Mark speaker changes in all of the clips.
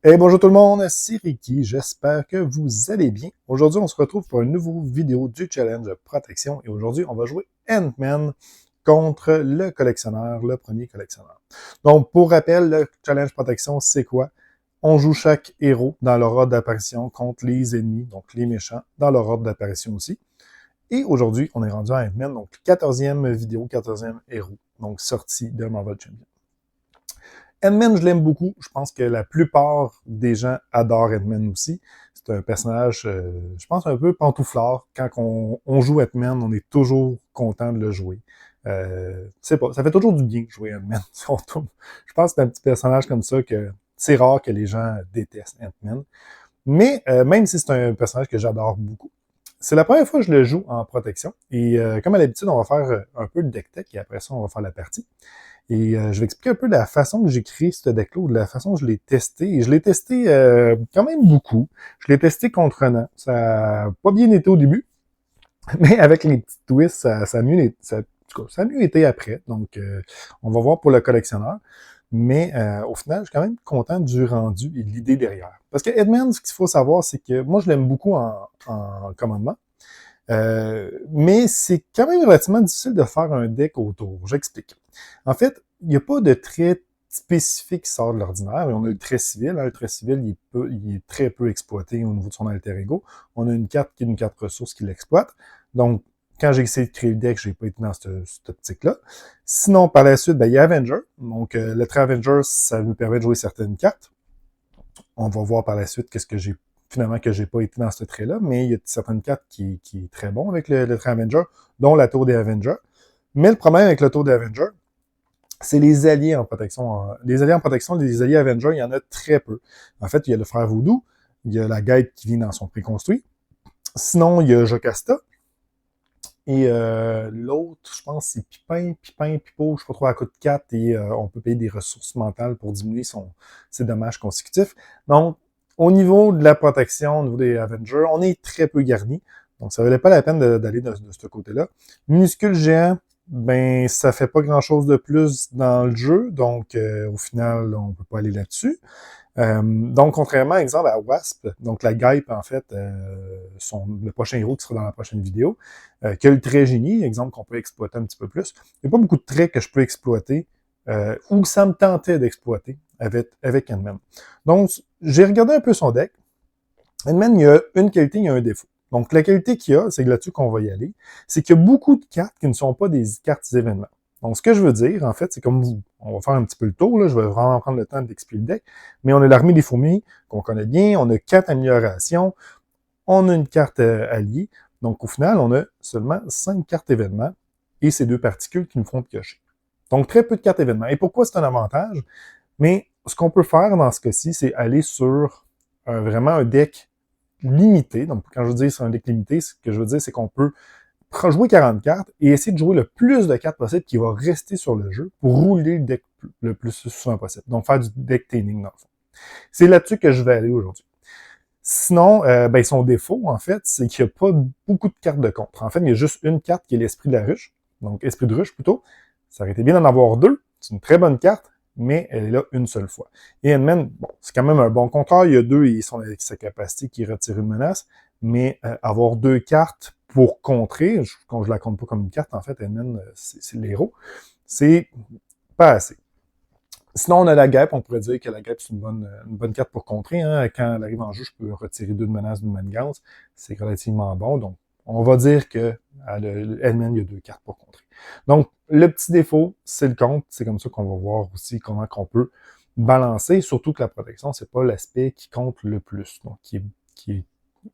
Speaker 1: Hey, bonjour tout le monde, c'est Ricky, j'espère que vous allez bien. Aujourd'hui, on se retrouve pour une nouvelle vidéo du challenge protection et aujourd'hui, on va jouer Ant-Man contre le collectionneur, le premier collectionneur. Donc, pour rappel, le challenge protection, c'est quoi? On joue chaque héros dans leur ordre d'apparition contre les ennemis, donc les méchants, dans leur ordre d'apparition aussi. Et aujourd'hui, on est rendu à Ant-Man, donc 14e vidéo, 14e héros, donc sorti de Marvel Champions. Ant-Man, je l'aime beaucoup. Je pense que la plupart des gens adorent Ant-Man aussi. C'est un personnage, je pense, un peu pantouflard. Quand on joue Ant-Man, on est toujours content de le jouer. C'est pas, ça fait toujours du bien de jouer Ant-Man. Je pense que c'est un petit personnage comme ça que c'est rare que les gens détestent Ant-Man. Mais même si c'est un personnage que j'adore beaucoup, c'est la première fois que je le joue en protection. Et comme à l'habitude, on va faire un peu de deck tech et après ça, on va faire la partie. Et je vais expliquer un peu la façon que j'ai créé ce deck-là, ou de la façon que je l'ai testé. Et je l'ai testé quand même beaucoup. Je l'ai testé contre Renan. Ça n'a pas bien été au début, mais avec les petits twists, ça a mieux, ça a mieux été après. Donc, on va voir pour le collectionneur. Mais au final, je suis quand même content du rendu et de l'idée derrière. Parce que Edmund, ce qu'il faut savoir, c'est que moi, je l'aime beaucoup en commandement. Mais c'est quand même relativement difficile de faire un deck autour. J'explique. En fait, il n'y a pas de trait spécifique qui sort de l'ordinaire. On a le trait civil. Hein. Le trait civil, il est très peu exploité au niveau de son alter ego. On a une carte qui est une carte ressource qui l'exploite. Donc, quand j'ai essayé de créer le deck, j'ai pas été dans cette optique-là. Sinon, par la suite, il y a Avenger. Donc, le trait Avenger, ça nous permet de jouer certaines cartes. On va voir par la suite qu'est-ce que j'ai finalement que j'ai pas été dans ce trait-là, mais il y a certaines cartes qui est très bon avec le trait Avenger, dont la tour des Avengers. Mais le problème avec le tour des Avengers, c'est les alliés en protection. Les alliés en protection, les alliés Avengers, il y en a très peu. En fait, il y a le frère Voodoo, il y a la guide qui vient dans son préconstruit. Sinon, il y a Jocasta. Et l'autre, je pense, c'est Pipot, je sais pas trop à coup de 4, et on peut payer des ressources mentales pour diminuer ses dommages consécutifs. Donc, au niveau de la protection, au niveau des Avengers, on est très peu garni. Donc, ça valait pas la peine d'aller de ce côté-là. Minuscule géant, ben, ça fait pas grand-chose de plus dans le jeu. Donc, au final, on peut pas aller là-dessus. Donc, contrairement, exemple, à Wasp, donc la Guêpe, en fait, le prochain héros qui sera dans la prochaine vidéo, qui a le trait génie, exemple qu'on peut exploiter un petit peu plus. Il n'y a pas beaucoup de traits que je peux exploiter, ou que ça me tentait d'exploiter avec Ant-Man. Donc, j'ai regardé un peu son deck. Ant-Man, il y a une qualité, il y a un défaut. Donc, la qualité qu'il y a, c'est là-dessus qu'on va y aller, c'est qu'il y a beaucoup de cartes qui ne sont pas des cartes événements. Donc, ce que je veux dire, en fait, c'est comme on va faire un petit peu le tour, là, je vais vraiment prendre le temps d'expliquer le deck, mais on a l'armée des fourmis, qu'on connaît bien, on a 4 améliorations, on a une carte alliée, donc au final, on a seulement 5 cartes événements, et ces 2 particules qui nous font piocher. Donc, très peu de cartes événements. Et pourquoi c'est un avantage? Mais ce qu'on peut faire dans ce cas-ci, c'est aller sur vraiment un deck limité. Donc, quand je dis c'est un deck limité, ce que je veux dire, c'est qu'on peut jouer 40 cartes et essayer de jouer le plus de cartes possible qui va rester sur le jeu pour rouler le deck le plus souvent possible. Donc, faire du deck taming dans le fond. C'est là-dessus que je vais aller aujourd'hui. Sinon, son défaut, en fait, c'est qu'il n'y a pas beaucoup de cartes de contre. En fait, il y a juste une carte qui est l'esprit de la ruche. Donc, esprit de ruche, plutôt. Ça aurait été bien d'en avoir 2. C'est une très bonne carte, mais elle est là une seule fois. Et Ant-Man, bon, c'est quand même un bon compteur. Il y a 2 et ils sont avec sa capacité qui retire une menace. Mais avoir 2 cartes pour contrer, quand je la compte pas comme une carte, en fait, Ant-Man, c'est l'héros, c'est pas assez. Sinon, on a la guêpe. On pourrait dire que la guêpe, c'est une bonne carte pour contrer. Hein. Quand elle arrive en jeu, je peux retirer 2 de menaces d'une manigance. C'est relativement bon. Donc, on va dire que Ant-Man, il y a 2 cartes pour contrer. Donc, le petit défaut, c'est le contre. C'est comme ça qu'on va voir aussi comment qu'on peut balancer. Surtout que la protection, c'est pas l'aspect qui compte le plus. Donc, qui est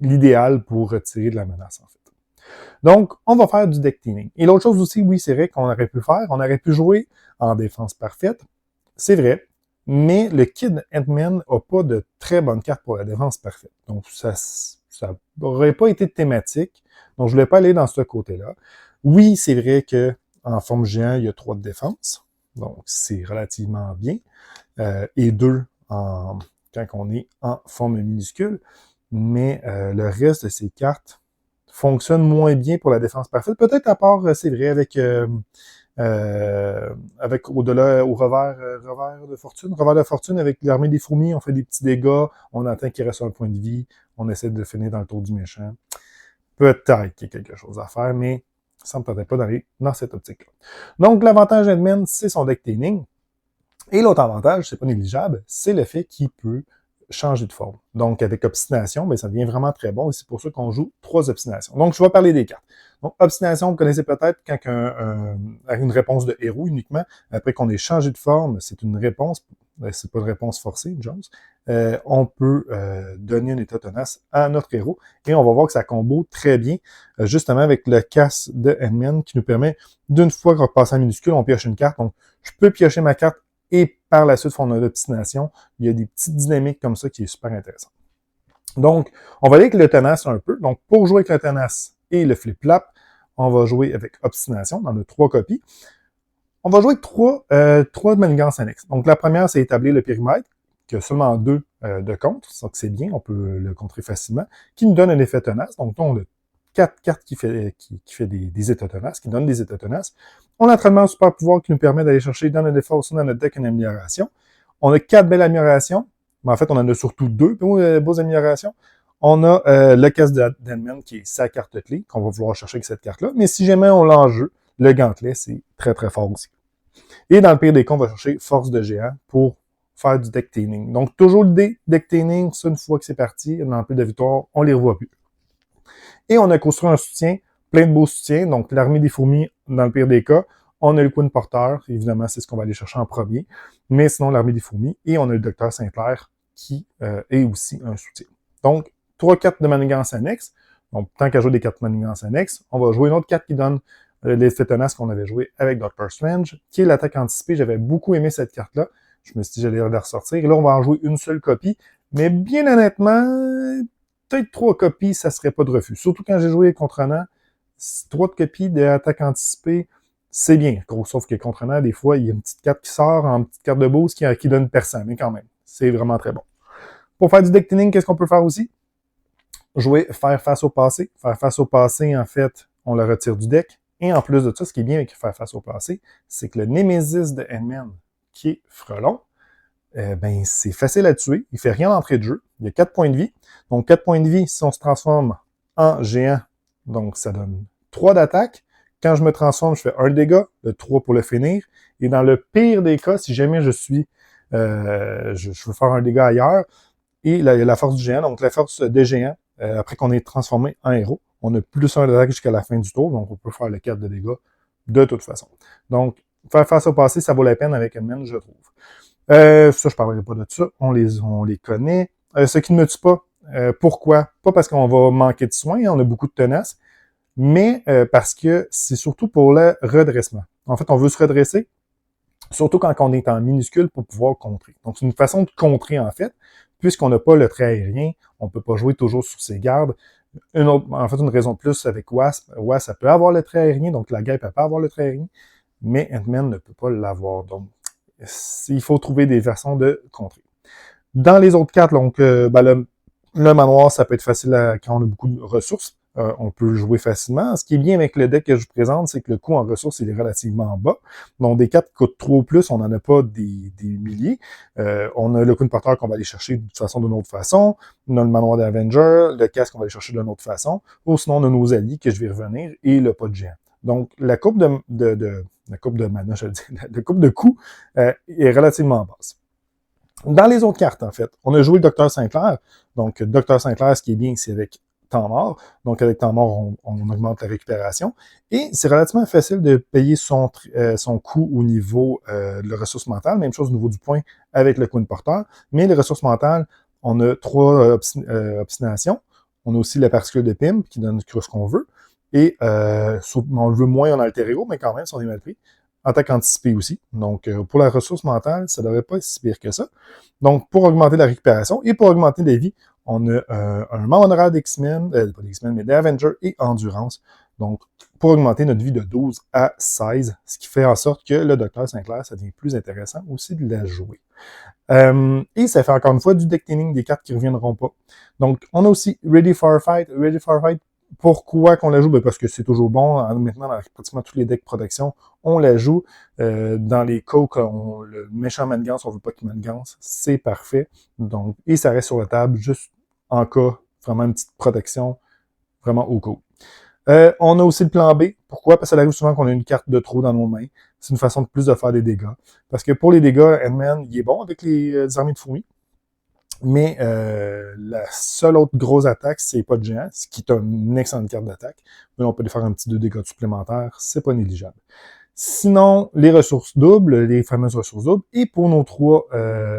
Speaker 1: l'idéal pour retirer de la menace, en fait. Donc, on va faire du deck teaming. Et l'autre chose aussi, oui, c'est vrai qu'on aurait pu faire, on aurait pu jouer en défense parfaite. C'est vrai, mais le Kid Ant-Man n'a pas de très bonne carte pour la défense parfaite. Donc, ça n'aurait pas été thématique. Donc, je ne voulais pas aller dans ce côté-là. Oui, c'est vrai que en forme géant, il y a 3 de défense. Donc, c'est relativement bien. Et 2 quand on est en forme minuscule. Mais le reste de ces cartes fonctionne moins bien pour la défense parfaite. Peut-être à part, c'est vrai, avec avec au-delà, au revers de fortune avec l'armée des fourmis, on fait des petits dégâts, on attend qu'il reste un point de vie, on essaie de finir dans le tour du méchant. Peut-être qu'il y a quelque chose à faire, mais ça ne me tentait pas d'aller dans cette optique-là. Donc, l'avantage Endman, c'est son deck taining. Et l'autre avantage, c'est pas négligeable, c'est le fait qu'il peut changer de forme. Donc, avec Obstination, ben, ça devient vraiment très bon, et c'est pour ça qu'on joue 3 Obstinations. Donc, je vais parler des cartes. Donc, Obstination, vous connaissez peut-être quand avec une réponse de héros uniquement, après qu'on ait changé de forme, c'est une réponse, c'est pas une réponse forcée, Jones, on peut donner un état tenace à notre héros, et on va voir que ça combo très bien, justement avec le casse de Endman, qui nous permet, d'une fois qu'on passe en minuscule, on pioche une carte, donc je peux piocher ma carte et par la suite, on a l'obstination. Il y a des petites dynamiques comme ça qui est super intéressant. Donc, on va aller avec le tenace un peu. Donc, pour jouer avec le tenace et le flip-flap, on va jouer avec obstination dans nos 3 copies. On va jouer avec 3 manigances annexes. Donc, la première, c'est établir le périmètre, qui a seulement 2 de contre, donc c'est bien, on peut le contrer facilement, qui nous donne un effet tenace. Donc, on a 4 cartes qui fait des états tenaces, qui donnent des états tenaces. On a l'entraînement au super pouvoir qui nous permet d'aller chercher dans notre défense ou dans notre deck une amélioration. On a 4 belles améliorations, mais en fait, on en a surtout 2 beaux améliorations. On a le casse d'Endman qui est sa carte clé, qu'on va vouloir chercher avec cette carte-là. Mais si jamais on l'a en jeu, le gantelet, c'est très très fort aussi. Et dans le pire des cas, on va chercher force de géant pour faire du deck taining. Donc, toujours le deck taining, ça, une fois que c'est parti, dans le pire de victoire, on les revoit plus. Et on a construit un soutien, plein de beaux soutiens. Donc, l'armée des fourmis, dans le pire des cas. On a le Queen Porter, évidemment, c'est ce qu'on va aller chercher en premier. Mais sinon, l'armée des fourmis. Et on a le Docteur Saint-Clair, qui est aussi un soutien. Donc, 3 cartes de manigance annexe. Donc, tant qu'à jouer des cartes de manigance annexe, on va jouer une autre carte qui donne l'effet tenace qu'on avait joué avec Doctor Strange, qui est l'attaque anticipée. J'avais beaucoup aimé cette carte-là. Je me suis dit, j'allais la ressortir. Et là, on va en jouer une seule copie. Mais bien honnêtement, peut-être 3 copies, ça serait pas de refus. Surtout quand j'ai joué contre Contrenant, 3 copies d'attaque anticipée, c'est bien. Sauf que contre Contrenant, des fois, il y a une petite carte qui sort en petite carte de boost qui donne personne, mais quand même, c'est vraiment très bon. Pour faire du deck taining, qu'est-ce qu'on peut faire aussi? Jouer, faire face au passé. Faire face au passé, en fait, on le retire du deck. Et en plus de ça, ce qui est bien avec faire face au passé, c'est que le Némésis de Endman, qui est Frelon, ben c'est facile à tuer. Il fait rien d'entrée de jeu. Il y a 4 points de vie. Donc, 4 points de vie, si on se transforme en géant, donc ça donne 3 d'attaque. Quand je me transforme, je fais 1 dégât, le 3 pour le finir. Et dans le pire des cas, si jamais je veux faire un dégât ailleurs, et la force du géant, donc la force des géants, après qu'on est transformé en héros, on a plus 1 d'attaque jusqu'à la fin du tour, donc on peut faire le 4 de dégâts de toute façon. Donc, faire face au passé, ça vaut la peine avec Endman, je trouve. Ça, je parlerai pas de ça. On les connaît. Ce qui ne me tue pas. Pourquoi? Pas parce qu'on va manquer de soins, on a beaucoup de tenace, mais parce que c'est surtout pour le redressement. En fait, on veut se redresser, surtout quand on est en minuscule pour pouvoir contrer. Donc, c'est une façon de contrer, en fait. Puisqu'on n'a pas le trait aérien, on peut pas jouer toujours sur ses gardes. Une raison de plus avec Wasp. Wasp, ça peut avoir le trait aérien, donc la guêpe peut pas avoir le trait aérien, mais Ant-Man ne peut pas l'avoir. Donc, il faut trouver des façons de contrer. Dans les autres cartes, donc, le manoir, ça peut être facile quand on a beaucoup de ressources. On peut le jouer facilement. Ce qui est bien avec le deck que je vous présente, c'est que le coût en ressources il est relativement bas. Donc, des cartes qui coûtent 3 ou plus, on n'en a pas des milliers. On a le Queen Porter qu'on va aller chercher de façon d'une autre façon. On a le manoir d'Avenger, le casque qu'on va aller chercher d'une autre façon. Ou sinon, on a nos alliés, que je vais revenir, et le pot de géant. Donc, la courbe de mana, je veux dire, la courbe de coût est relativement basse. Dans les autres cartes, en fait, on a joué le Docteur Saint-Clair. Donc, Docteur Saint-Clair, ce qui est bien, c'est avec temps mort. Donc, avec temps mort, on augmente la récupération. Et c'est relativement facile de payer son coût au niveau de la ressource mentale. Même chose au niveau du point avec le Queen Porter. Mais les ressources mentales, on a 3 obstinations. On a aussi la particule de Pimp qui donne ce qu'on veut. Et on le veut moins en alter ego, mais quand même, si on est mal pris. Attaque anticipée aussi. Donc, pour la ressource mentale, ça devrait pas être si pire que ça. Donc, pour augmenter la récupération et pour augmenter la vie, on a un membre honoraire d'X-Men, pas d'X-Men, mais d'Avenger et Endurance. Donc, pour augmenter notre vie de 12 à 16, ce qui fait en sorte que le Docteur Saint-Clair, ça devient plus intéressant aussi de la jouer. Et ça fait encore une fois du deck taining des cartes qui ne reviendront pas. Donc, on a aussi Ready for a Fight. Ready for a Fight, Pourquoi qu'on la joue? Ben parce que c'est toujours bon. Maintenant, dans pratiquement tous les decks protection, on la joue. Dans les cas où le méchant manigance, on veut pas qu'il manigance, c'est parfait. Donc, et ça reste sur la table, juste en cas, vraiment une petite protection, vraiment au cas où. On a aussi le plan B. Pourquoi? Parce que ça arrive souvent qu'on a une carte de trop dans nos mains. C'est une façon de plus de faire des dégâts. Parce que pour les dégâts, Endman, il est bon avec les armées de fourmis. Mais la seule autre grosse attaque, c'est pas de géant, ce qui est une excellente carte d'attaque. Mais on peut lui faire un petit 2 dégâts supplémentaires, c'est pas négligeable. Sinon, les ressources doubles, les fameuses ressources doubles, et pour nos 3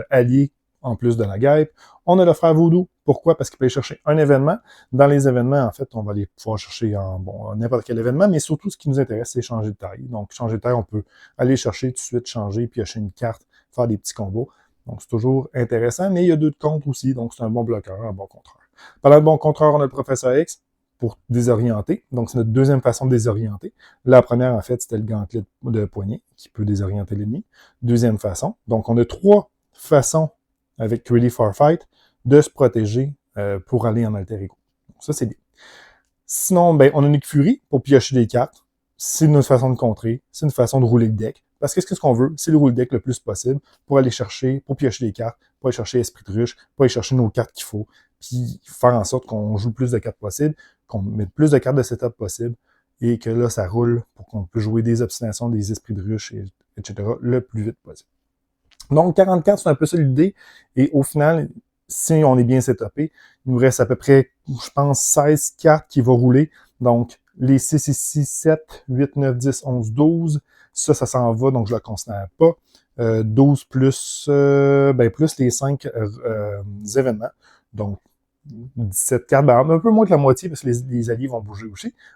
Speaker 1: alliés, en plus de la guêpe, on a le frère Vaudou. Pourquoi? Parce qu'il peut aller chercher un événement. Dans les événements, en fait, on va les pouvoir chercher en n'importe quel événement, mais surtout, ce qui nous intéresse, c'est changer de taille. Donc, changer de taille, on peut aller chercher tout de suite, changer, piocher une carte, faire des petits combos. Donc, c'est toujours intéressant, mais il y a 2 de contre aussi, donc c'est un bon bloqueur, un bon contreur. Pendant le bon contreur, on a le professeur X pour désorienter. Donc, c'est notre deuxième façon de désorienter. La première, en fait, c'était le gantelet de poignet qui peut désorienter l'ennemi. Deuxième façon. Donc, on a 3 façons avec Ready for Fight de se protéger pour aller en alter ego. Donc, ça, c'est bien. Sinon, ben, on a Nick Fury pour piocher des cartes. C'est une façon de contrer. C'est une façon de rouler le deck. Parce que ce qu'on veut, c'est de rouler le deck le plus possible pour aller chercher, pour piocher des cartes, pour aller chercher Esprit de Ruche, pour aller chercher nos cartes qu'il faut, puis faire en sorte qu'on joue le plus de cartes possible, qu'on mette plus de cartes de setup possible, et que là, ça roule pour qu'on puisse jouer des obstinations, des Esprits de Ruche, etc., le plus vite possible. Donc, 40 cartes, c'est un peu ça l'idée, et au final, si on est bien setupé, il nous reste à peu près, je pense, 16 cartes qui vont rouler. Donc, les 6 ici, 7, 8, 9, 10, 11, 12. Ça s'en va, donc je ne le considère pas. 12 plus, plus les 5 événements. Donc, 17 cartes, ben, un peu moins que la moitié, parce que les alliés vont bouger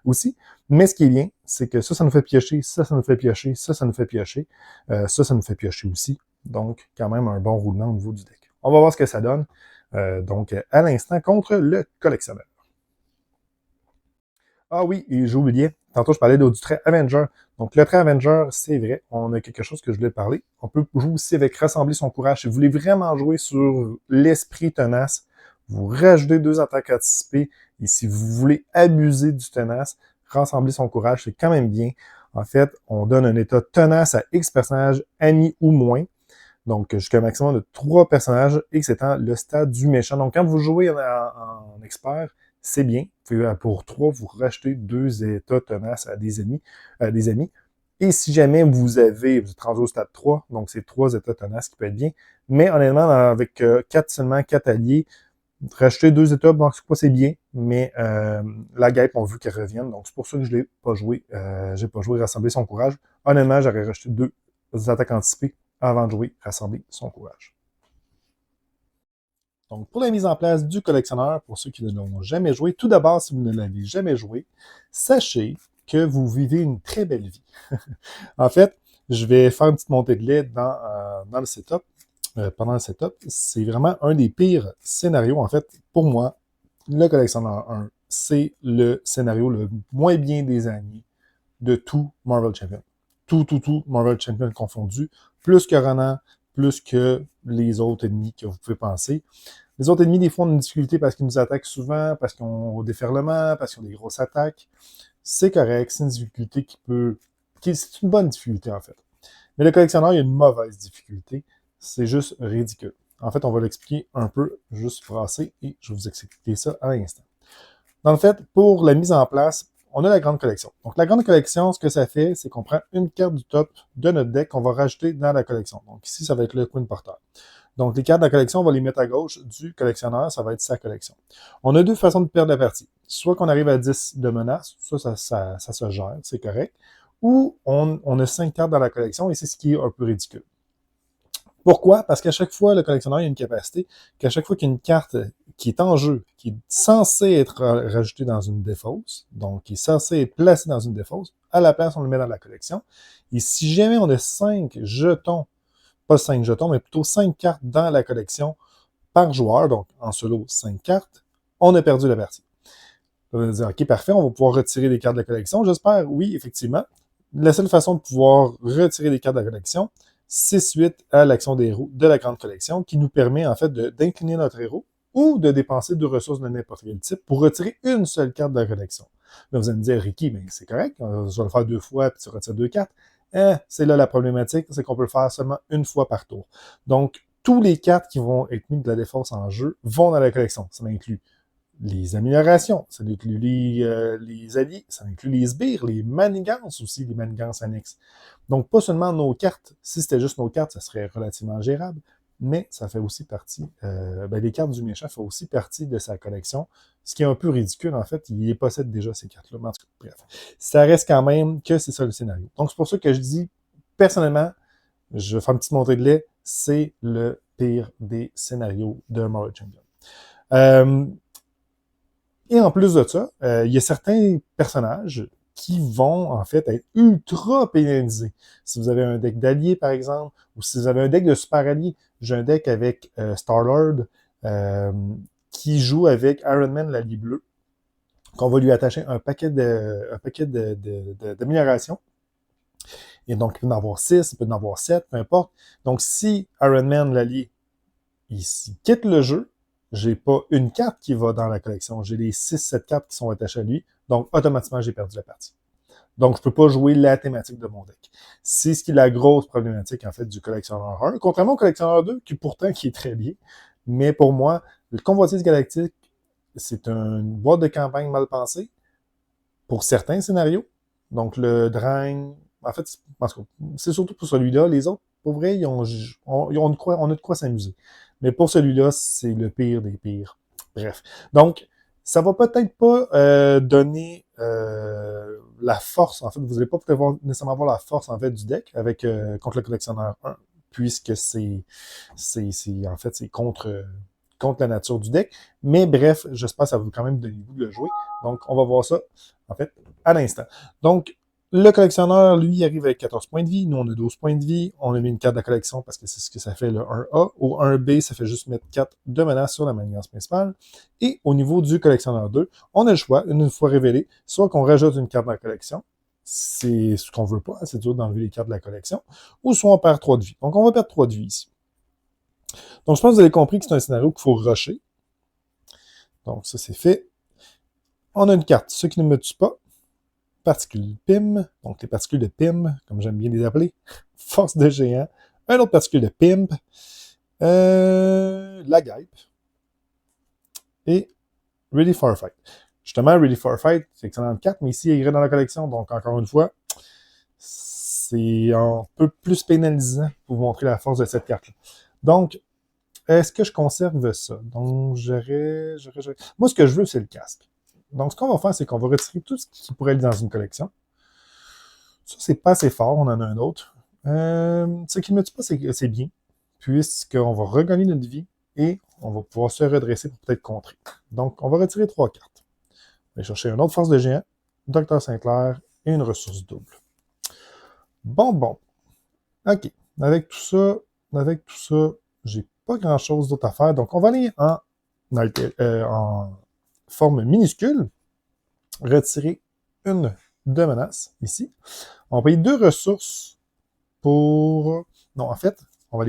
Speaker 1: aussi. Mais ce qui est bien, c'est que ça nous fait piocher, ça nous fait piocher, ça nous fait piocher, ça nous fait piocher aussi. Donc, quand même, un bon roulement au niveau du deck. On va voir ce que ça donne. Donc, à l'instant, contre le collectionneur. Ah oui, et j'ai oublié. Tantôt, je parlais du trait Avenger. Donc, le trait Avenger, c'est vrai, on a quelque chose que je voulais parler. On peut jouer aussi avec Rassembler son courage. Si vous voulez vraiment jouer sur l'esprit tenace, vous rajoutez 2 attaques anticipées. Et si vous voulez abuser du tenace, Rassembler son courage, c'est quand même bien. En fait, on donne un état tenace à X personnages, amis ou moins. Donc, jusqu'à un maximum de 3 personnages, X étant le stade du méchant. Donc, quand vous jouez en expert, c'est bien. Pour 3, vous rachetez 2 états tenaces à des amis. Et si jamais vous êtes rendu au stade 3, donc c'est 3 états tenaces qui peut être bien. Mais honnêtement, avec seulement 4 alliés, racheter 2 états, bon, c'est bien, mais la guêpe, on veut qu'elle revienne. Donc, c'est pour ça que je l'ai pas joué. J'ai pas joué Rassembler son courage. Honnêtement, j'aurais racheté 2 attaques anticipées avant de jouer Rassembler son courage. Donc, pour la mise en place du collectionneur, pour ceux qui ne l'ont jamais joué, tout d'abord, si vous ne l'avez jamais joué, sachez que vous vivez une très belle vie. En fait, je vais faire une petite montée de lait dans le setup. Pendant le setup, c'est vraiment un des pires scénarios. En fait, pour moi, le collectionneur 1, c'est le scénario le moins bien désigné de tout Marvel Champion. Tout Marvel Champion confondu. Plus que Ronan, plus que les autres ennemis que vous pouvez penser. Les autres ennemis, des fois, ont une difficulté parce qu'ils nous attaquent souvent, parce qu'ils ont au déferlement, parce qu'ils ont des grosses attaques. C'est correct, c'est une difficulté c'est une bonne difficulté, en fait. Mais le collectionneur, il y a une mauvaise difficulté. C'est juste ridicule. En fait, on va l'expliquer un peu, juste brasser, et je vais vous expliquer ça à l'instant. Dans le fait, pour la mise en place, on a la grande collection. Donc, la grande collection, ce que ça fait, c'est qu'on prend une carte du top de notre deck qu'on va rajouter dans la collection. Donc, ici, ça va être le Queen Porter. Donc, les cartes de la collection, on va les mettre à gauche du collectionneur, ça va être sa collection. On a 2 façons de perdre la partie. Soit qu'on arrive à 10 de menaces, ça se gère, c'est correct. Ou on a 5 cartes dans la collection, et c'est ce qui est un peu ridicule. Pourquoi? Parce qu'à chaque fois, le collectionneur a une capacité, qu'à chaque fois qu'il y a une carte qui est en jeu, qui est censée être rajoutée dans une défausse, donc qui est censée être placée dans une défausse, à la place, on le met dans la collection. Et si jamais on a 5 jetons, pas 5 jetons, mais plutôt 5 cartes dans la collection par joueur, donc en solo 5 cartes, on a perdu la partie. On va dire, OK, parfait, on va pouvoir retirer des cartes de la collection. J'espère, oui, effectivement. La seule façon de pouvoir retirer des cartes de la collection, c'est suite à l'action des héros de la grande collection qui nous permet en fait d'incliner notre héros ou de dépenser 2 ressources de n'importe quel type pour retirer une seule carte de la collection. Là, vous allez me dire, Ricky, ben, c'est correct, je vais le faire 2 fois, puis tu retires 2 cartes. C'est là la problématique, c'est qu'on peut le faire seulement une fois par tour. Donc, tous les cartes qui vont être mis de la défense en jeu vont dans la collection. Ça inclut les améliorations, ça inclut les alliés, ça inclut les sbires, les manigances aussi, les manigances annexes. Donc, pas seulement nos cartes. Si c'était juste nos cartes, ça serait relativement gérable, mais ça fait aussi partie, les cartes du méchant font aussi partie de sa collection, ce qui est un peu ridicule, en fait, il possède déjà ces cartes-là. En tout cas, bref, ça reste quand même que c'est ça le scénario. Donc, c'est pour ça que je dis, personnellement, je vais faire une petite montée de lait, c'est le pire des scénarios de Marvel Champion. Et en plus de ça, il y a certains personnages qui vont, en fait, être ultra pénalisés. Si vous avez un deck d'alliés, par exemple, ou si vous avez un deck de super alliés, j'ai un deck avec Star-Lord qui joue avec Iron Man, l'allié bleu, qu'on va lui attacher un paquet d'améliorations. Et donc, il peut en avoir 6, il peut en avoir 7, peu importe. Donc, si Iron Man, l'allié, il quitte le jeu, j'ai pas une carte qui va dans la collection. J'ai les 6-7 cartes qui sont attachées à lui. Donc, automatiquement, j'ai perdu la partie. Donc, je peux pas jouer la thématique de mon deck. C'est ce qui est la grosse problématique, en fait, du collectionneur 1. Contrairement au collectionneur 2, qui est très bien. Mais pour moi, le Convoitise Galactique, c'est une boîte de campagne mal pensée pour certains scénarios. Donc, le Drain, en fait, c'est surtout pour celui-là. Les autres, pour vrai, on a de quoi s'amuser. Mais pour celui-là, c'est le pire des pires. Bref. Donc, ça va peut-être pas donner la force. En fait, vous n'allez pas pouvoir nécessairement avoir la force, en fait, du deck avec contre le collectionneur 1, puisque c'est contre la nature du deck. Mais bref, j'espère que ça va quand même donner le goût de le jouer. Donc, on va voir ça, en fait, à l'instant. Donc, le collectionneur, lui, arrive avec 14 points de vie. Nous, on a 12 points de vie. On a mis une carte de la collection parce que c'est ce que ça fait le 1A. Au 1B, ça fait juste mettre 4 de menaces sur la maniance principale. Et au niveau du collectionneur 2, on a le choix, une fois révélé, soit qu'on rajoute une carte de la collection. C'est ce qu'on veut pas, c'est dur d'enlever les cartes de la collection. Ou soit on perd 3 de vie. Donc, on va perdre 3 de vie ici. Donc, je pense que vous avez compris que c'est un scénario qu'il faut rusher. Donc, ça, c'est fait. On a une carte. Ceux qui ne me tuent pas. Particules PIM, donc les particules de PIM, comme j'aime bien les appeler, force de géant, un autre particule de PIMP, la guêpe, et Ready for Fight. Justement, Ready for Fight, c'est excellent 4, mais ici, il irait dans la collection, donc encore une fois, c'est un peu plus pénalisant pour vous montrer la force de cette carte-là. Donc, est-ce que je conserve ça? Donc, moi, ce que je veux, c'est le casque. Donc, ce qu'on va faire, c'est qu'on va retirer tout ce qui pourrait aller dans une collection. Ça, c'est pas assez fort, on en a un autre. Ce qui ne me dit pas, c'est bien, puisqu'on va regagner notre vie et on va pouvoir se redresser pour peut-être contrer. Donc, on va retirer 3 cartes. On va chercher une autre force de géant, Dr. Sinclair et une ressource double. Bon. OK. Avec tout ça, j'ai pas grand-chose d'autre à faire. Donc, on va aller en forme minuscule, retirer une de menace, ici. On va payer 2 ressources pour... Non, en fait, on va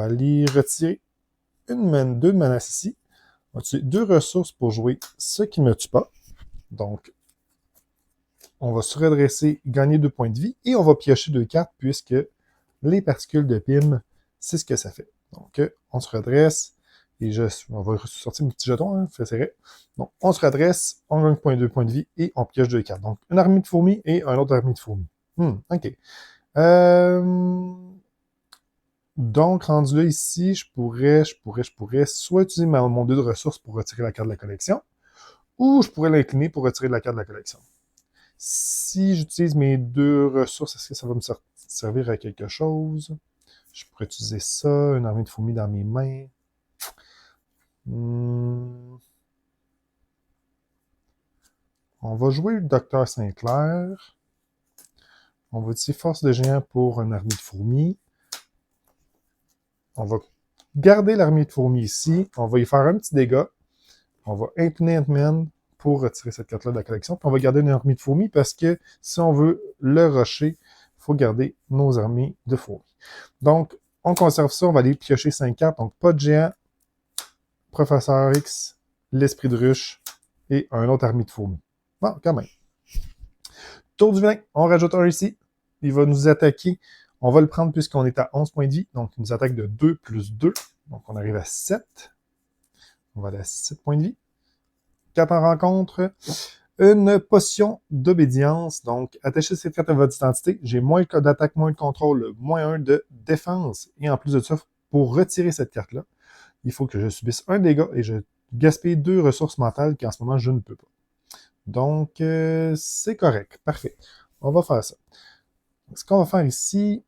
Speaker 1: aller retirer 2 de menaces ici. On va utiliser 2 ressources pour jouer ce qui ne me tue pas. Donc, on va se redresser, gagner 2 points de vie, et on va piocher 2 cartes, puisque les particules de PIM, c'est ce que ça fait. Donc, on se redresse, et on va sortir mon petit jeton, hein, fait serré. Donc, on se redresse, on gagne 2 points de vie, et on pioche 2 cartes. Donc, une armée de fourmis et un autre armée de fourmis. OK. Donc, rendu là ici, je pourrais soit utiliser mon 2 de ressources pour retirer la carte de la collection, ou je pourrais l'incliner pour retirer la carte de la collection. Si j'utilise mes 2 ressources, est-ce que ça va me servir à quelque chose? Je pourrais utiliser ça, une armée de fourmis dans mes mains. On va jouer le Dr. Sinclair. On va utiliser force de géant pour une armée de fourmis. On va garder l'armée de fourmis ici. On va y faire un petit dégât. On va incliner Ant-Man pour retirer cette carte-là de la collection. Puis on va garder une armée de fourmis parce que si on veut le rusher, il faut garder nos armées de fourmis. Donc, on conserve ça. On va aller piocher 5 cartes. Donc, pas de géant, Professeur X, l'esprit de ruche et un autre armée de fourmis. Bon, quand même. Tour du vilain, on rajoute un ici. Il va nous attaquer. On va le prendre puisqu'on est à 11 points de vie. Donc, il nous attaque de 2 plus 2. Donc, on arrive à 7. On va aller à 7 points de vie. 4 en rencontre. Une potion d'obédience. Donc, attachez cette carte à votre identité. J'ai moins d'attaque, moins de contrôle, moins 1 de défense. Et en plus de ça, pour retirer cette carte-là, il faut que je subisse un dégât et je gaspille 2 ressources mentales qu'en ce moment, je ne peux pas. Donc, c'est correct. Parfait. On va faire ça. Ce qu'on va faire ici,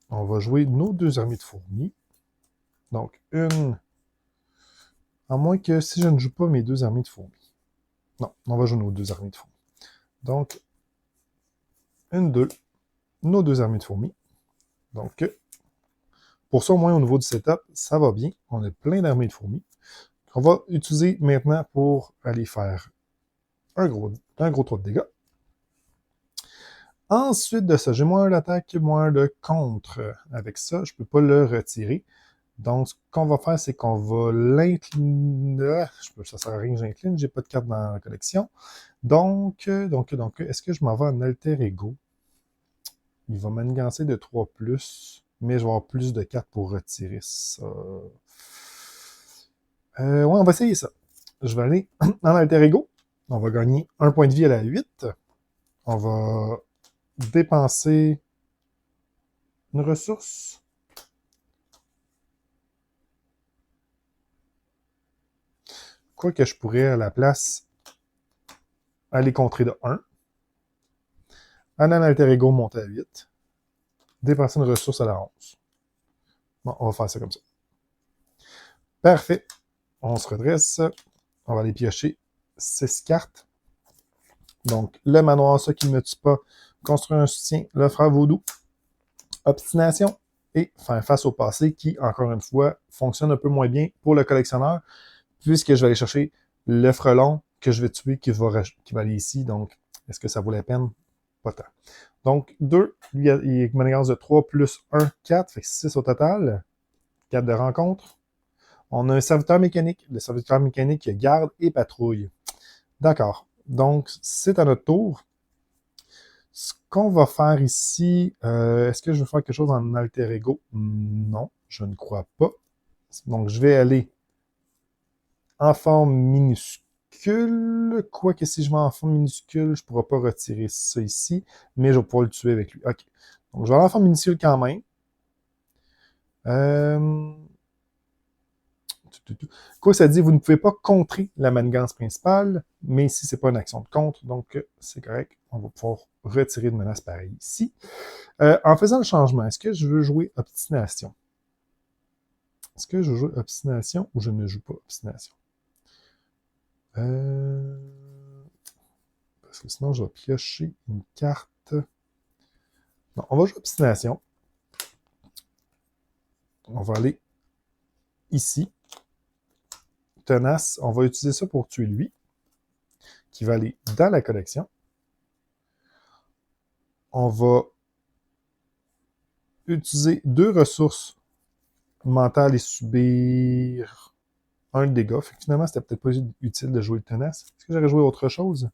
Speaker 1: on va jouer nos 2 armées de fourmis. Donc, une... À moins que si je ne joue pas mes 2 armées de fourmis. Non, on va jouer nos 2 armées de fourmis. Donc, 2, nos 2 armées de fourmis. Donc, pour ça, au moins, au niveau du setup, ça va bien. On a plein d'armées de fourmis. On va utiliser maintenant pour aller faire un gros tour de dégâts. Ensuite de ça, j'ai moins d'attaque, moins de contre. Avec ça, je ne peux pas le retirer. Donc, ce qu'on va faire, c'est qu'on va l'incliner. Ça sert à rien que j'incline, j'ai pas de carte dans la collection. Donc, est-ce que je m'en vais en alter ego? Il va manigancer de 3+, mais je vais avoir plus de 4 pour retirer ça. Ouais, on va essayer ça. Je vais aller en alter ego. On va gagner 1 point de vie à la 8. On va dépenser une ressource. Quoi que je pourrais, à la place, aller contrer de 1. Aller en alter ego, monter à 8. Dépenser une ressource à la 11. Bon, on va faire ça comme ça. Parfait. On se redresse. On va aller piocher 6 cartes. Donc, le manoir, ça qui ne me tue pas. Construire un soutien, le frère vaudou. Obstination. Et faire face au passé qui, encore une fois, fonctionne un peu moins bien pour le collectionneur, puisque je vais aller chercher le frelon que je vais tuer qui va aller ici. Donc, est-ce que ça vaut la peine? Pas tant. Donc, 2, lui, il manigance de 3 plus 1, 4, fait 6 au total. 4 de rencontre. On a un serviteur mécanique. Le serviteur mécanique garde et patrouille. D'accord. Donc, c'est à notre tour. Ce qu'on va faire ici, est-ce que je vais faire quelque chose en alter ego? Non, je ne crois pas. Donc, je vais aller en forme minuscule. Quoique si je vais en forme minuscule, je ne pourrai pas retirer ça ici, mais je vais pouvoir le tuer avec lui. OK. Donc, je vais aller en forme minuscule quand même. Quoi, ça dit, vous ne pouvez pas contrer la manigance principale, mais ici, c'est pas une action de contre, donc c'est correct. On va pouvoir retirer de menace pareille ici. En faisant le changement, est-ce que je veux jouer obstination? Est-ce que je veux jouer obstination ou je ne joue pas obstination? Parce que sinon, je vais piocher une carte. Non, on va jouer obstination. On va aller ici. Tenace, on va utiliser ça pour tuer lui, qui va aller dans la collection. On va utiliser 2 ressources mentales et subir 1 dégât. Fait que finalement, c'était peut-être pas utile de jouer le tenace. Est-ce que j'aurais joué autre chose?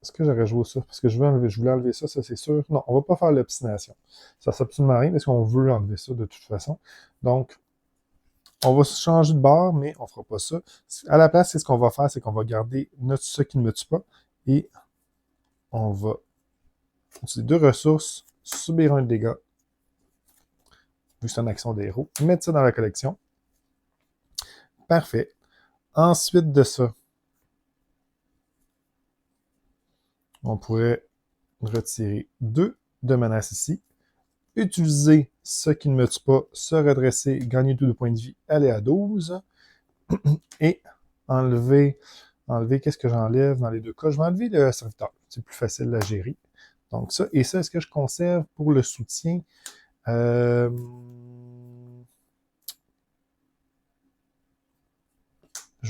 Speaker 1: Est-ce que j'aurais joué ça? Parce que je voulais enlever ça, ça c'est sûr. Non, on va pas faire l'obstination. Ça sert absolument rien parce qu'on veut enlever ça de toute façon. Donc, on va changer de bord, mais on fera pas ça. À la place, c'est ce qu'on va faire, c'est qu'on va garder ce qui ne me tue pas et on va utiliser 2 ressources, subir 1 dégât, vu que c'est une action des héros, mettre ça dans la collection. Parfait. Ensuite de ça, on pourrait retirer 2 de menace ici, utiliser ce qui ne me tue pas, se redresser, gagner 2 points de vie, aller à 12, et enlever qu'est-ce que j'enlève dans les 2 cas? Je vais enlever le serviteur, c'est plus facile à gérer. Donc ça, et ça, est-ce que je conserve pour le soutien? Je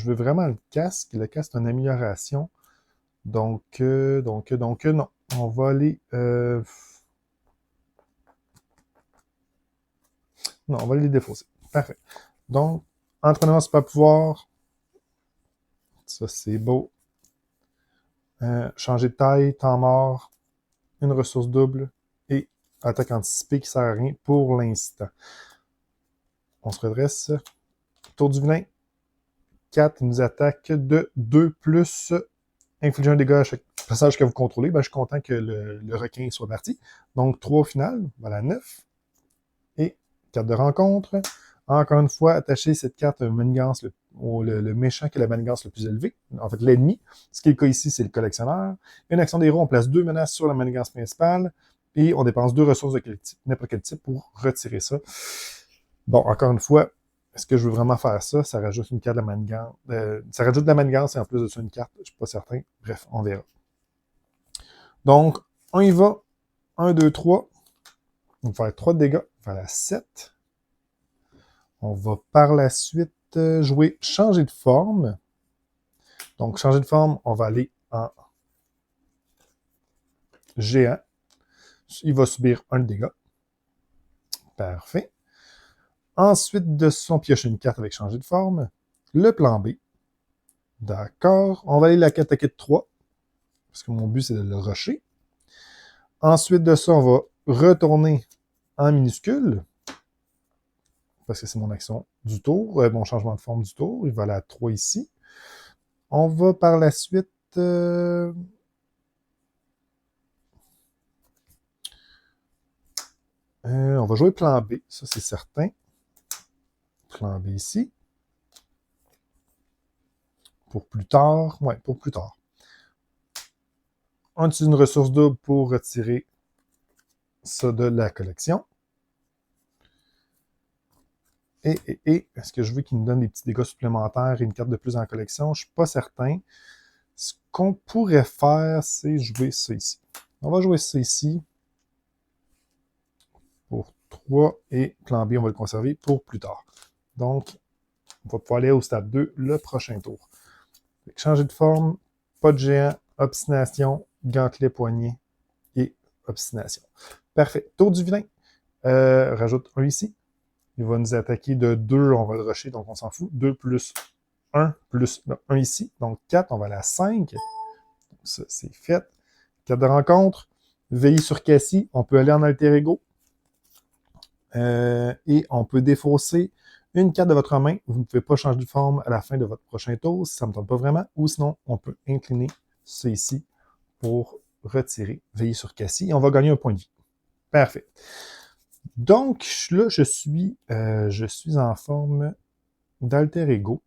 Speaker 1: veux vraiment le casque. Le casque, c'est une amélioration. Donc, non. On va aller... Non, on va les défausser. Parfait. Donc, entraînement super pouvoir. Ça, c'est beau. Changer de taille, temps mort, une ressource double et attaque anticipée qui sert à rien pour l'instant. On se redresse. Tour du vilain. 4, il nous attaque de 2 plus infliger un dégât à chaque passage que vous contrôlez. Ben, je suis content que le requin soit parti. Donc, 3 au final. Voilà, 9. Et carte de rencontre. Encore une fois, attachez cette carte manigance, le méchant qui a la manigance le plus élevée. En fait, l'ennemi. Ce qui est le cas ici, c'est le collectionneur. Une action des héros, on place 2 menaces sur la manigance principale. Et on dépense 2 ressources de n'importe quel type pour retirer ça. Bon, encore une fois, est-ce que je veux vraiment faire ça? Ça rajoute une carte de la manigance. Ça rajoute de la manigance et en plus de ça, une carte. Je ne suis pas certain. Bref, on verra. Donc, on y va. 1, 2, 3. On va faire 3 de dégâts. Voilà, 7. On va par la suite jouer changer de forme. Donc, changer de forme, on va aller en géant. Il va subir 1 de dégâts. Parfait. Ensuite de ça, on pioche une carte avec changer de forme. Le plan B. D'accord. On va aller l'attaquer de 3. Parce que mon but, c'est de le rusher. Ensuite de ça, on va retourner en minuscule. Parce que c'est mon action du tour. Mon changement de forme du tour. Il va aller à 3 ici. On va par la suite... on va jouer plan B. Ça, c'est certain. Plan B ici. Pour plus tard. Ouais, pour plus tard. On utilise une ressource double pour retirer ça de la collection. Est-ce que je veux qu'il nous donne des petits dégâts supplémentaires et une carte de plus en collection? Je ne suis pas certain. Ce qu'on pourrait faire, c'est jouer ça ici. On va jouer ça ici pour 3 et plan B, on va le conserver pour plus tard. Donc, on va pouvoir aller au stade 2 le prochain tour. Changer de forme, pas de géant, obstination, gantelet poignet et obstination. Parfait. Tour du vilain. Rajoute 1 ici. Il va nous attaquer de 2, on va le rusher, donc on s'en fout. 2 plus 1 plus 1 ici. Donc 4, on va aller à 5. Ça, c'est fait. Carte de rencontre. Veiller sur Cassie. On peut aller en alter ego. Et on peut défausser une carte de votre main. Vous ne pouvez pas changer de forme à la fin de votre prochain tour si ça ne me tente pas vraiment. Ou sinon, on peut incliner ça ici pour retirer Veiller sur Cassie. Et on va gagner un point de vie. Parfait. Donc, là, je suis en forme d'alter ego.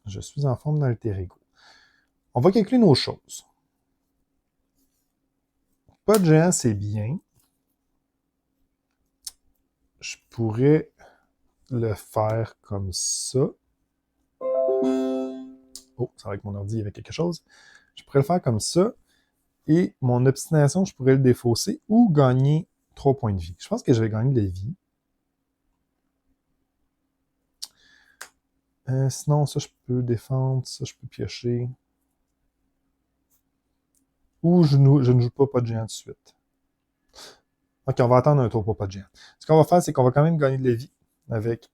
Speaker 1: Je suis en forme d'alter ego. On va calculer nos choses. Pas de géant, c'est bien. Je pourrais le faire comme ça. Oh, c'est vrai que mon ordi, il y avait quelque chose. Je pourrais le faire comme ça. Et mon obstination, je pourrais le défausser ou gagner 3 points de vie. Je pense que je vais gagner de la vie. Sinon, ça, je peux défendre. Ça, je peux piocher. Ou je ne joue pas de géant tout de suite. Ok, on va attendre un tour pour pas de géant. Ce qu'on va faire, c'est qu'on va quand même gagner de la vie avec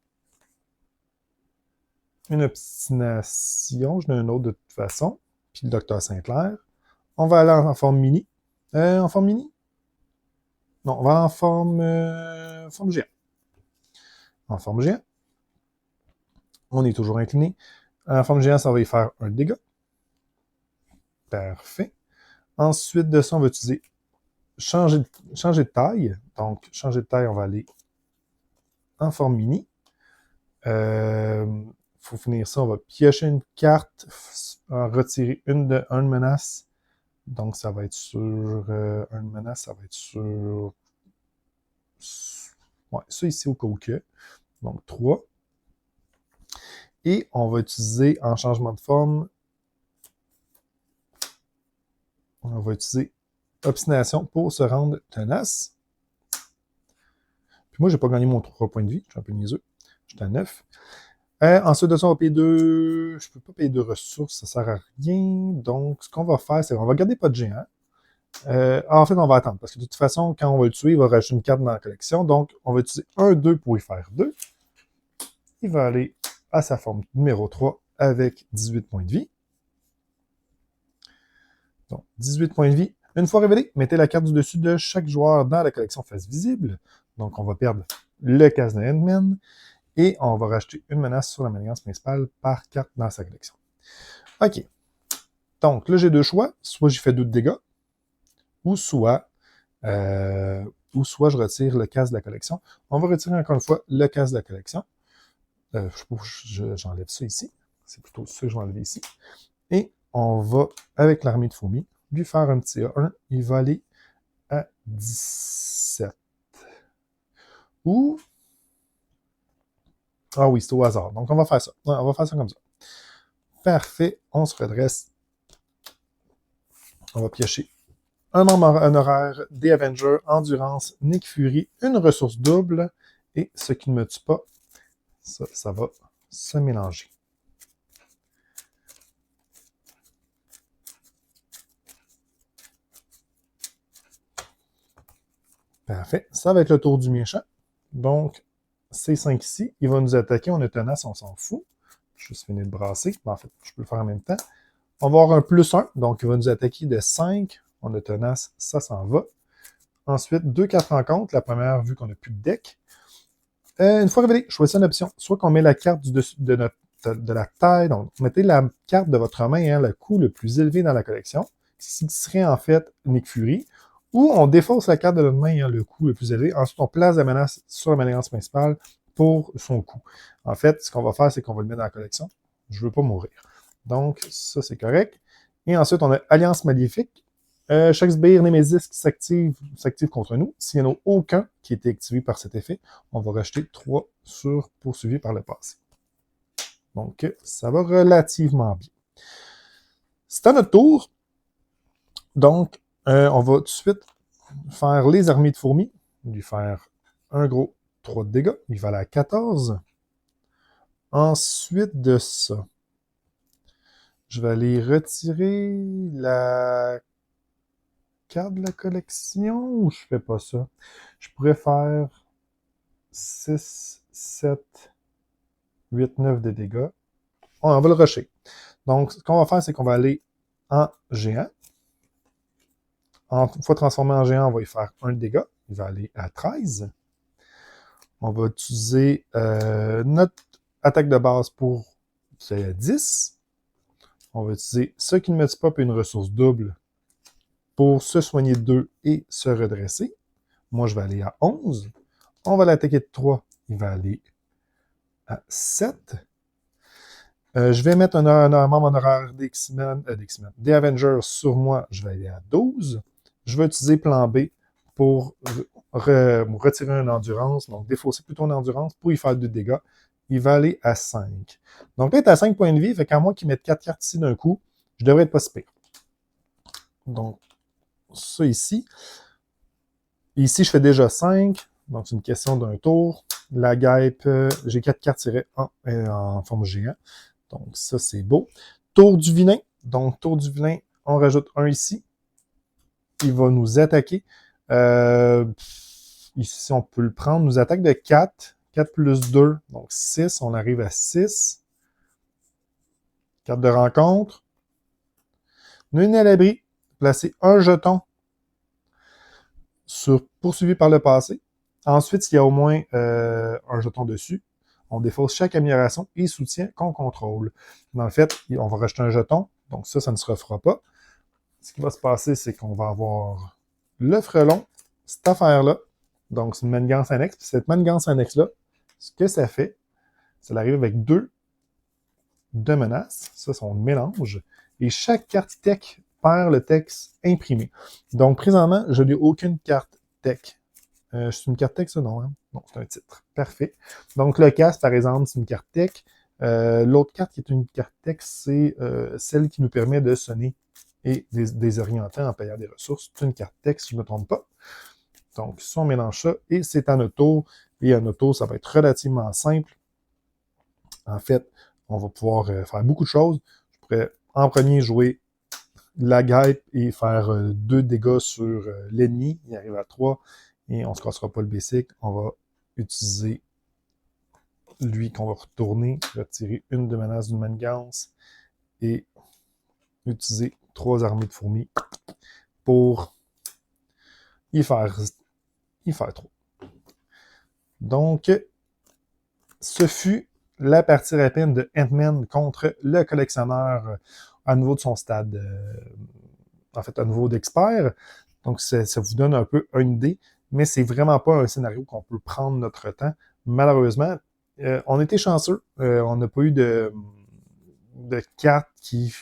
Speaker 1: une obstination. Je n'ai un autre de toute façon. Puis le docteur Sinclair. On va aller en forme mini. En forme mini? Non, on va aller en forme géant. En forme géant. On est toujours incliné. En forme géant, ça va y faire un dégât. Parfait. Ensuite de ça, on va utiliser changer de taille. Donc, changer de taille, on va aller en forme mini. Faut finir ça, on va piocher une carte, retirer une menace. Donc, ça va être sur une menace, ça va être sur ouais, ça ici au cas où que. Donc, 3. Et on va utiliser en changement de forme, on va utiliser obstination pour se rendre tenace. Puis moi, j'ai pas gagné mon 3 points de vie, je suis un peu niaiseux. J'étais à 9. Ensuite de ça, on va payer 2... Je peux pas payer 2 ressources, ça sert à rien. Donc, ce qu'on va faire, c'est qu'on va garder pas de géant. En fait, on va attendre, parce que de toute façon, quand on va le tuer, il va rajouter une carte dans la collection. Donc, on va utiliser un 2 pour y faire 2. Il va aller à sa forme numéro 3 avec 18 points de vie. Donc, 18 points de vie. Une fois révélé, mettez la carte du dessus de chaque joueur dans la collection face visible. Donc, on va perdre le casse de Ant-Man. Et on va rajouter une menace sur la manigance principale par carte dans sa collection. OK. Donc, là, j'ai deux choix. Soit j'y fais 2 de dégâts, ou soit je retire le casse de la collection. On va retirer encore une fois le casse de la collection. J'enlève ça ici. C'est plutôt ça que je vais enlever ici. Et on va, avec l'armée de fourmis, lui faire un petit A1. Il va aller à 17. Ou... Ah oui, c'est au hasard. Donc, on va faire ça. On va faire ça comme ça. Parfait. On se redresse. On va piocher un membre honoraire des Avengers, Endurance, Nick Fury, une ressource double. Et ce qui ne me tue pas, ça va se mélanger. Parfait. Ça va être le tour du méchant. Donc, C5 ici, il va nous attaquer. On est tenace, on s'en fout. Je vais juste finir de brasser. En fait, je peux le faire en même temps. On va avoir un +1, donc il va nous attaquer de 5. On est tenace, ça s'en va. Ensuite, 2 cartes en compte. La première, vu qu'on n'a plus de deck. Une fois révélé, choisissez une option. Soit qu'on met la carte du dessus de la taille. Donc, mettez la carte de votre main, le coût le plus élevé dans la collection, ce qui serait en fait Nick Fury. Ou on défausse la carte de notre main, le coût le plus élevé. Ensuite, on place la menace sur la manigance principale pour son coût. En fait, ce qu'on va faire, c'est qu'on va le mettre dans la collection. Je ne veux pas mourir. Donc, ça, c'est correct. Et ensuite, on a Alliance Maléfique. Chaque sbire Némésis qui s'active contre nous. S'il n'y en a aucun qui a été activé par cet effet, on va rajouter 3 sur poursuivi par le passé. Donc, ça va relativement bien. C'est à notre tour. Donc, on va tout de suite faire les armées de fourmis. Lui faire un gros 3 de dégâts. Il va aller à 14. Ensuite de ça, je vais aller retirer la carte de la collection ou je fais pas ça? Je pourrais faire 6, 7, 8, 9 de dégâts. On va le rusher. Donc, ce qu'on va faire, c'est qu'on va aller en géant. Une fois transformé en géant, on va y faire 1 de dégâts. Il va aller à 13. On va utiliser notre attaque de base pour qu'il aille à 10. On va utiliser ce qui ne me tue pas, puis une ressource double pour se soigner de 2 et se redresser. Moi, je vais aller à 11. On va l'attaquer de 3. Il va aller à 7. Je vais mettre un membre honoraire des Avengers sur moi. Je vais aller à 12. Je vais utiliser plan B pour retirer une endurance, donc défausser plutôt une endurance pour y faire 2 dégâts. Il va aller à 5. Donc là, il est à 5 points de vie, fait qu'à moins qu'il mette 4 cartes ici d'un coup, je devrais être pas si pire. Donc, ça ici. Ici, je fais déjà 5. Donc, c'est une question d'un tour. La guêpe, j'ai 4 cartes tirées en forme géant. Donc, ça, c'est beau. Tour du vilain. Donc, tour du vilain, on rajoute 1 ici. Il va nous attaquer. Ici, on peut le prendre. Nous attaque de 4. 4 plus 2, donc 6. On arrive à 6. Carte de rencontre. Nul à l'abri. Placez un jeton sur poursuivi par le passé. Ensuite, s'il y a au moins un jeton dessus, on défausse chaque amélioration et soutien qu'on contrôle. Dans le fait, on va rajouter un jeton, donc ça ne se refera pas. Ce qui va se passer, c'est qu'on va avoir le frelon, cette affaire-là, donc c'est une manigance annexe, puis cette manigance annexe-là, ce que ça fait, ça arrive avec 2 de menaces, ça c'est un mélange, et chaque carte tech perd le texte imprimé. Donc présentement, je n'ai aucune carte tech. C'est une carte tech, ça, non? Hein? Non, c'est un titre. Parfait. Donc, le casse, par exemple, c'est une carte tech. L'autre carte qui est une carte tech, c'est celle qui nous permet de sonner et désorienter en payant des ressources. C'est une carte tech, si je ne me trompe pas. Donc, ça, on mélange ça, et c'est en auto. Et en auto, ça va être relativement simple. En fait, on va pouvoir faire beaucoup de choses. Je pourrais en premier jouer la guêpe et faire 2 dégâts sur l'ennemi. Il arrive à 3 et on se cassera pas le basic. On va utiliser lui qu'on va retourner, retirer une de menace d'une manigance et utiliser 3 armées de fourmis pour y faire 3. Donc, ce fut la partie rapide de Ant-Man contre le collectionneur à nouveau de son stade, en fait, à nouveau d'expert. Donc, ça vous donne un peu une idée, mais c'est vraiment pas un scénario qu'on peut prendre notre temps. Malheureusement, on était chanceux. On n'a pas eu de cartes qui,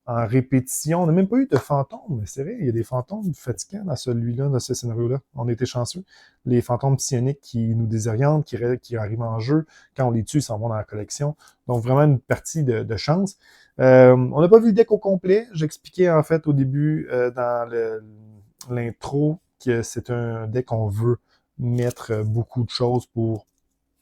Speaker 1: en répétition, on n'a même pas eu de fantômes. C'est vrai, il y a des fantômes fatigants dans celui-là, dans ce scénario-là. On était chanceux. Les fantômes psioniques qui nous désorientent, qui arrivent en jeu, quand on les tue, ils s'en vont dans la collection. Donc, vraiment une partie de chance. On n'a pas vu le deck au complet. J'expliquais, en fait, au début, dans l'intro, que c'est un deck qu'on veut mettre beaucoup de choses pour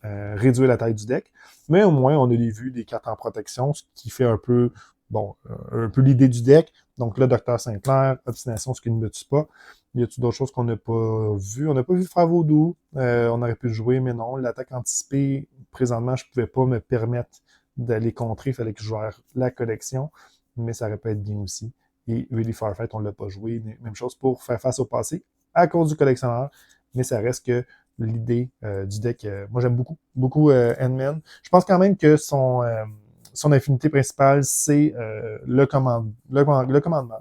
Speaker 1: réduire la taille du deck. Mais au moins, on a vu des cartes en protection, ce qui fait un peu, bon, un peu l'idée du deck. Donc là, Docteur Sinclair, Obstination, ce qui ne me tue pas. Y a-t-il d'autres choses qu'on n'a pas vues? On n'a pas vu Frère Vaudou. On aurait pu le jouer, mais non. L'attaque anticipée, présentement, je pouvais pas me permettre d'aller contrer. Il fallait que je joue la collection. Mais ça aurait pu être bien aussi. Et Really Farfight, on l'a pas joué. Même chose pour faire face au passé à cause du collectionneur. Mais ça reste que l'idée du deck. Moi, j'aime beaucoup Ant-Man. Je pense quand même que son affinité principale, c'est le commandement.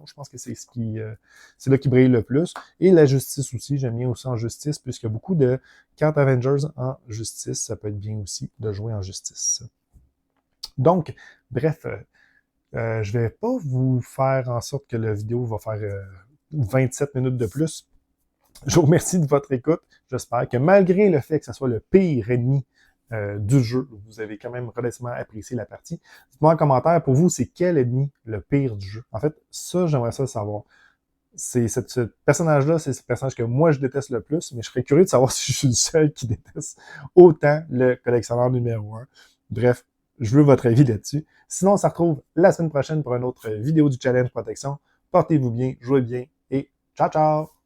Speaker 1: Je pense que c'est c'est là qui brille le plus. Et la justice aussi. J'aime bien aussi en justice, puisqu'il y a beaucoup de cartes Avengers en justice. Ça peut être bien aussi de jouer en justice. Donc, bref, je vais pas vous faire en sorte que la vidéo va faire 27 minutes de plus. Je vous remercie de votre écoute. J'espère que malgré le fait que ce soit le pire ennemi du jeu, vous avez quand même relativement apprécié la partie. Dites-moi en commentaire, pour vous, c'est quel ennemi le pire du jeu? En fait, ça, j'aimerais ça savoir. C'est ce personnage-là, c'est ce personnage que moi, je déteste le plus, mais je serais curieux de savoir si je suis le seul qui déteste autant le collectionneur numéro 1. Bref, je veux votre avis là-dessus. Sinon, on se retrouve la semaine prochaine pour une autre vidéo du Challenge Protection. Portez-vous bien, jouez bien et ciao, ciao!